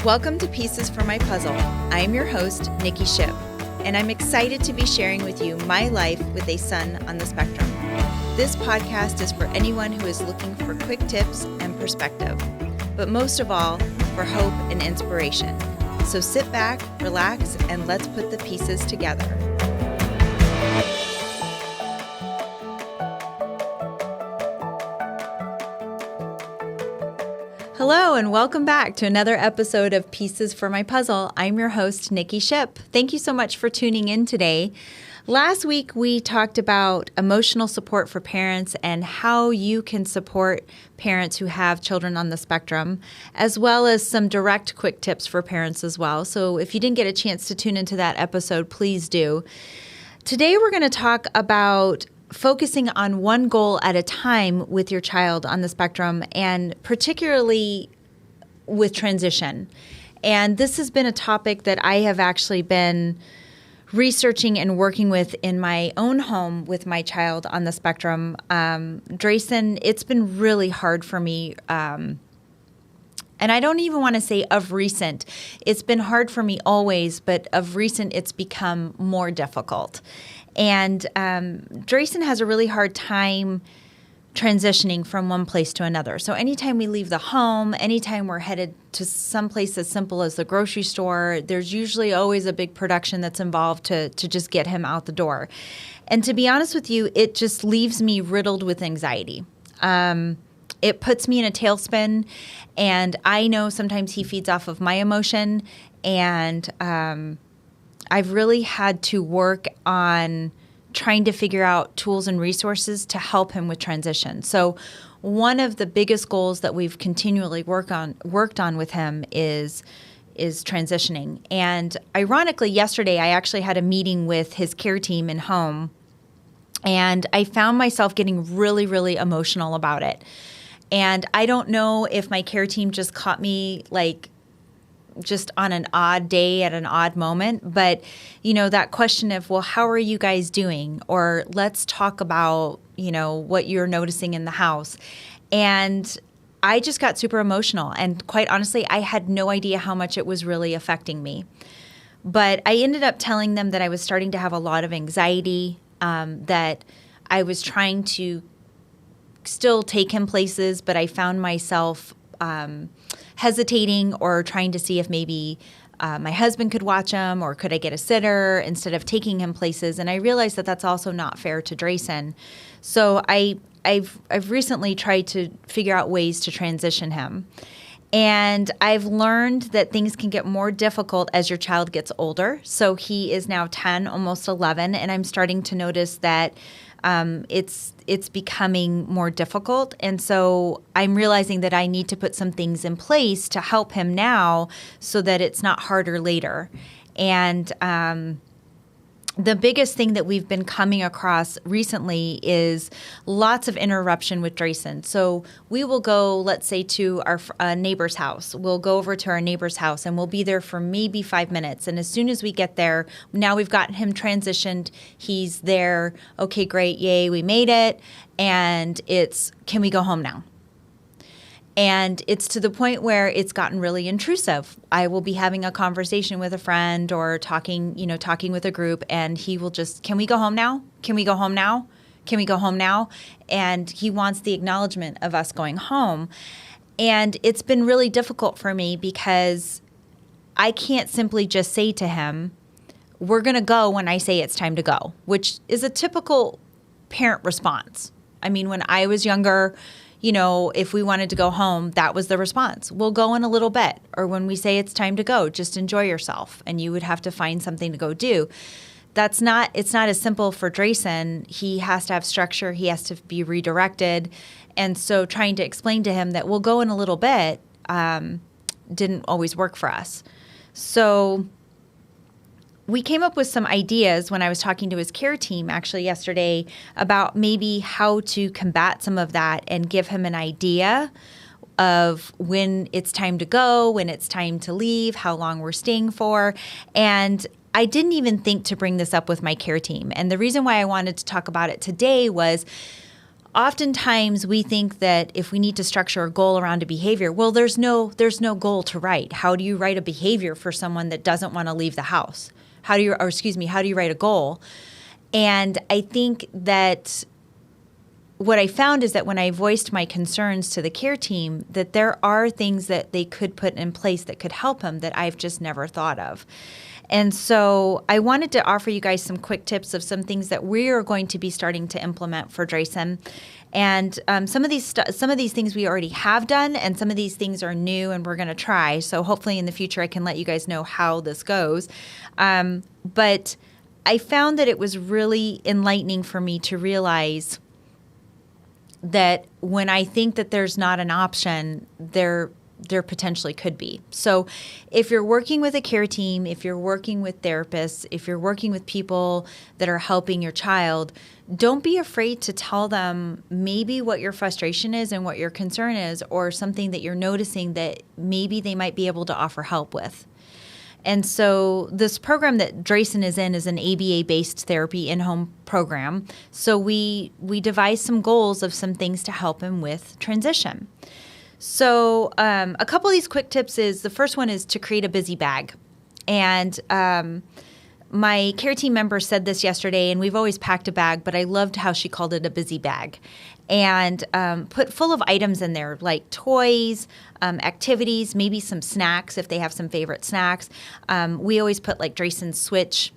Welcome to Pieces for My Puzzle. I am your host, Nikki Shipp, and I'm excited to be sharing with you my life with a son on the spectrum. This podcast is for anyone who is looking for quick tips and perspective, but most of all, for hope and inspiration. So sit back, relax, and let's put the pieces together. Hello, and welcome back to another episode of Pieces for My Puzzle. I'm your host, Nikki Shipp. Thank you so much for tuning in today. Last week, we talked about emotional support for parents and how you can support parents who have children on the spectrum, as well as some direct quick tips for parents as well. So if you didn't get a chance to tune into that episode, please do. Today, we're going to talk about focusing on one goal at a time with your child on the spectrum, and particularly with transition. And this has been a topic that I have actually been researching and working with in my own home with my child on the spectrum. Drayson, it's been really hard for me. And I don't even want to say of recent. It's been hard for me always, but of recent, it's become more difficult. And Drayson has a really hard time transitioning from one place to another. So anytime we leave the home, anytime we're headed to some place as simple as the grocery store, there's usually always a big production that's involved to just get him out the door. And to be honest with you, it just leaves me riddled with anxiety. It puts me in a tailspin, and I know sometimes he feeds off of my emotion, and I've really had to work on trying to figure out tools and resources to help him with transition. So one of the biggest goals that we've continually worked on with him is transitioning. And ironically, yesterday I actually had a meeting with his care team in home, and I found myself getting really, really emotional about it. And I don't know if my care team just caught me just on an odd day at an odd moment. But, that question of, well, how are you guys doing? Or let's talk about, what you're noticing in the house. And I just got super emotional. And quite honestly, I had no idea how much it was really affecting me. But I ended up telling them that I was starting to have a lot of anxiety, that I was trying to still take him places, but I found myself hesitating or trying to see if maybe my husband could watch him, or could I get a sitter instead of taking him places. And I realized that that's also not fair to Drayson. So I've recently tried to figure out ways to transition him. And I've learned that things can get more difficult as your child gets older. So he is now 10, almost 11, and I'm starting to notice that it's becoming more difficult. And so I'm realizing that I need to put some things in place to help him now so that it's not harder later. And the biggest thing that we've been coming across recently is lots of interruption with Drayson. So we will go, let's say, to our neighbor's house. We'll go over to our neighbor's house, and we'll be there for maybe 5 minutes. And as soon as we get there, now we've gotten him transitioned. He's there. Okay, great. Yay, we made it. And it's, can we go home now? And it's to the point where it's gotten really intrusive. I will be having a conversation with a friend or talking with a group, and he will just, can we go home now? Can we go home now? Can we go home now? And he wants the acknowledgement of us going home. And it's been really difficult for me because I can't simply just say to him, we're going to go when I say it's time to go, which is a typical parent response. I mean, when I was younger, if we wanted to go home, that was the response. We'll go in a little bit. Or when we say it's time to go, just enjoy yourself. And you would have to find something to go do. It's not as simple for Drayson. He has to have structure. He has to be redirected. And so trying to explain to him that we'll go in a little bit didn't always work for us. So we came up with some ideas when I was talking to his care team actually yesterday about maybe how to combat some of that and give him an idea of when it's time to go, when it's time to leave, how long we're staying for. And I didn't even think to bring this up with my care team. And the reason why I wanted to talk about it today was oftentimes we think that if we need to structure a goal around a behavior, well, there's no goal to write. How do you write a behavior for someone that doesn't want to leave the house? How do you write a goal? And I think that what I found is that when I voiced my concerns to the care team, that there are things that they could put in place that could help him that I've just never thought of. And so I wanted to offer you guys some quick tips of some things that we are going to be starting to implement for Drayson. And some of these things we already have done, and some of these things are new and we're going to try. So hopefully in the future I can let you guys know how this goes. But I found that it was really enlightening for me to realize that when I think that there's not an option, there potentially could be. So if you're working with a care team, if you're working with therapists, if you're working with people that are helping your child, don't be afraid to tell them maybe what your frustration is and what your concern is, or something that you're noticing that maybe they might be able to offer help with. And so this program that Drayson is in is an ABA-based therapy in-home program. So we devised some goals of some things to help him with transition. So a couple of these quick tips is, the first one is to create a busy bag. And my care team member said this yesterday, and we've always packed a bag, but I loved how she called it a busy bag. And put full of items in there, like toys, activities, maybe some snacks if they have some favorite snacks. We always put like Drayson's Switch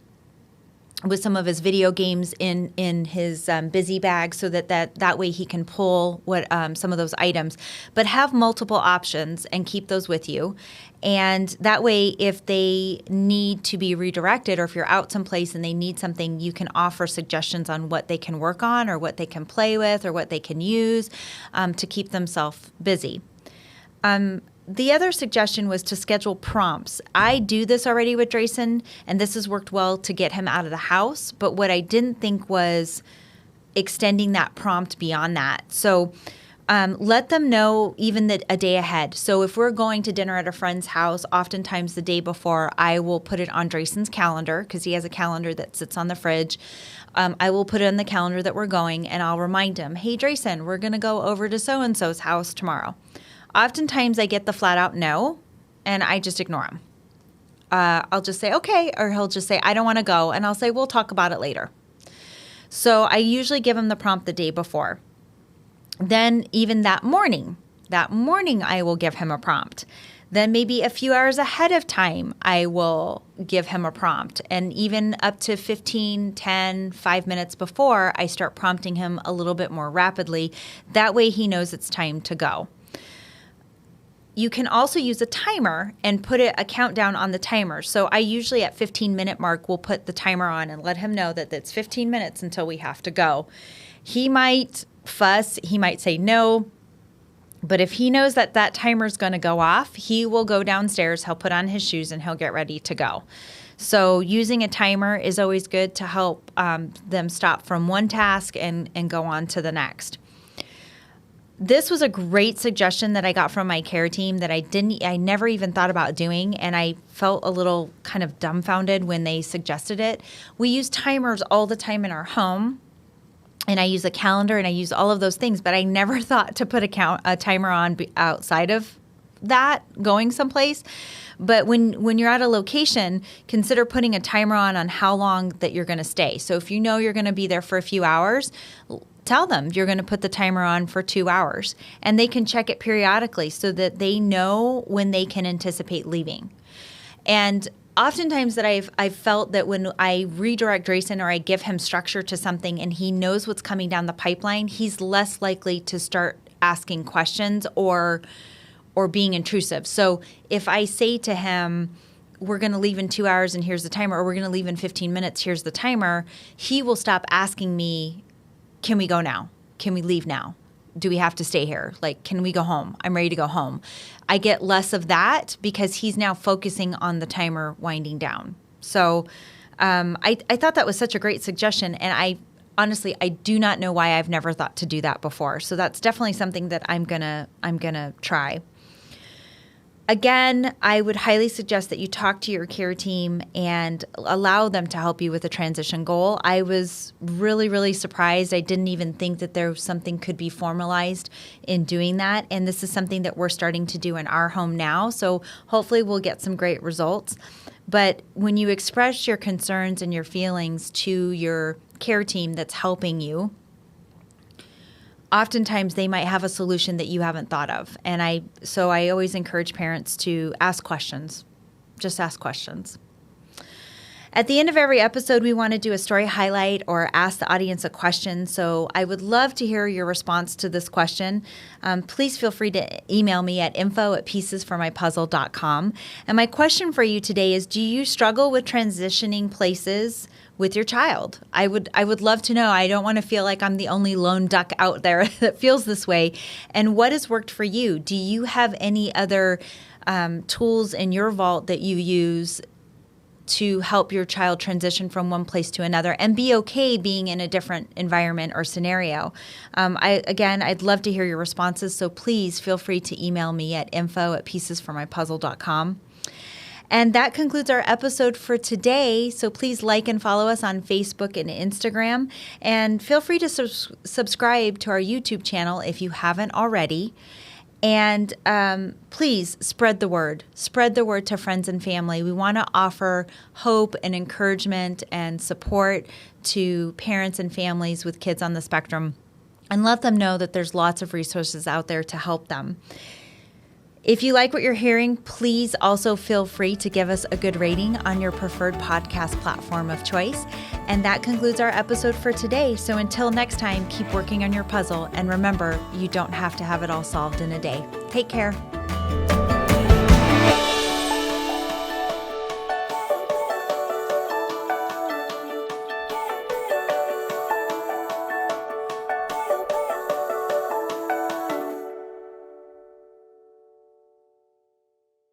with some of his video games in his busy bag, so that way he can pull some of those items. But have multiple options and keep those with you. And that way, if they need to be redirected, or if you're out someplace and they need something, you can offer suggestions on what they can work on, or what they can play with, or what they can use to keep themselves busy. The other suggestion was to schedule prompts. I do this already with Drayson, and this has worked well to get him out of the house. But what I didn't think was extending that prompt beyond that. So let them know even a day ahead. So if we're going to dinner at a friend's house, oftentimes the day before, I will put it on Drayson's calendar, because he has a calendar that sits on the fridge. I will put it on the calendar that we're going, and I'll remind him, hey, Drayson, we're going to go over to so-and-so's house tomorrow. Oftentimes I get the flat out no, and I just ignore him. I'll just say, okay, or he'll just say, I don't want to go. And I'll say, we'll talk about it later. So I usually give him the prompt the day before. Then even that morning I will give him a prompt. Then maybe a few hours ahead of time, I will give him a prompt. And even up to 15, 10, 5 minutes before, I start prompting him a little bit more rapidly. That way he knows it's time to go. You can also use a timer and put a countdown on the timer. So I usually at 15-minute mark will put the timer on and let him know that it's 15 minutes until we have to go. He might fuss. He might say no. But if he knows that timer is going to go off, he will go downstairs, he'll put on his shoes, and he'll get ready to go. So using a timer is always good to help them stop from one task and go on to the next. This was a great suggestion that I got from my care team that I never even thought about doing, and I felt a little kind of dumbfounded when they suggested it. We use timers all the time in our home, and I use a calendar, and I use all of those things, but I never thought to put a timer on outside of that, going someplace. But when you're at a location, consider putting a timer on how long that you're going to stay. So if you know you're going to be there for a few hours, tell them you're going to put the timer on for 2 hours, and they can check it periodically so that they know when they can anticipate leaving. And oftentimes that I've felt that when I redirect Drayson or I give him structure to something and he knows what's coming down the pipeline, he's less likely to start asking questions or being intrusive. So if I say to him, we're going to leave in 2 hours and here's the timer, or we're going to leave in 15 minutes, here's the timer, he will stop asking me, can we go now? Can we leave now? Do we have to stay here? Like, can we go home? I'm ready to go home. I get less of that because he's now focusing on the timer winding down. So I thought that was such a great suggestion. And honestly, I do not know why I've never thought to do that before. So that's definitely something that I'm gonna try. Again, I would highly suggest that you talk to your care team and allow them to help you with a transition goal. I was really, really surprised. I didn't even think that there was something could be formalized in doing that. And this is something that we're starting to do in our home now. So hopefully we'll get some great results. But when you express your concerns and your feelings to your care team that's helping you, oftentimes they might have a solution that you haven't thought of. And I always encourage parents to ask questions. Just ask questions. At the end of every episode, we want to do a story highlight or ask the audience a question. So I would love to hear your response to this question. Please feel free to email me at info@piecesformypuzzle.com. And my question for you today is, do you struggle with transitioning places with your child? I would love to know. I don't want to feel like I'm the only lone duck out there that feels this way. And what has worked for you? Do you have any other tools in your vault that you use to help your child transition from one place to another and be okay being in a different environment or scenario? I'd love to hear your responses. So please feel free to email me at info@piecesformypuzzle.com. And that concludes our episode for today. So please like and follow us on Facebook and Instagram. And feel free to subscribe to our YouTube channel if you haven't already. And please spread the word. Spread the word to friends and family. We want to offer hope and encouragement and support to parents and families with kids on the spectrum. And let them know that there's lots of resources out there to help them. If you like what you're hearing, please also feel free to give us a good rating on your preferred podcast platform of choice. And that concludes our episode for today. So until next time, keep working on your puzzle. And remember, you don't have to have it all solved in a day. Take care.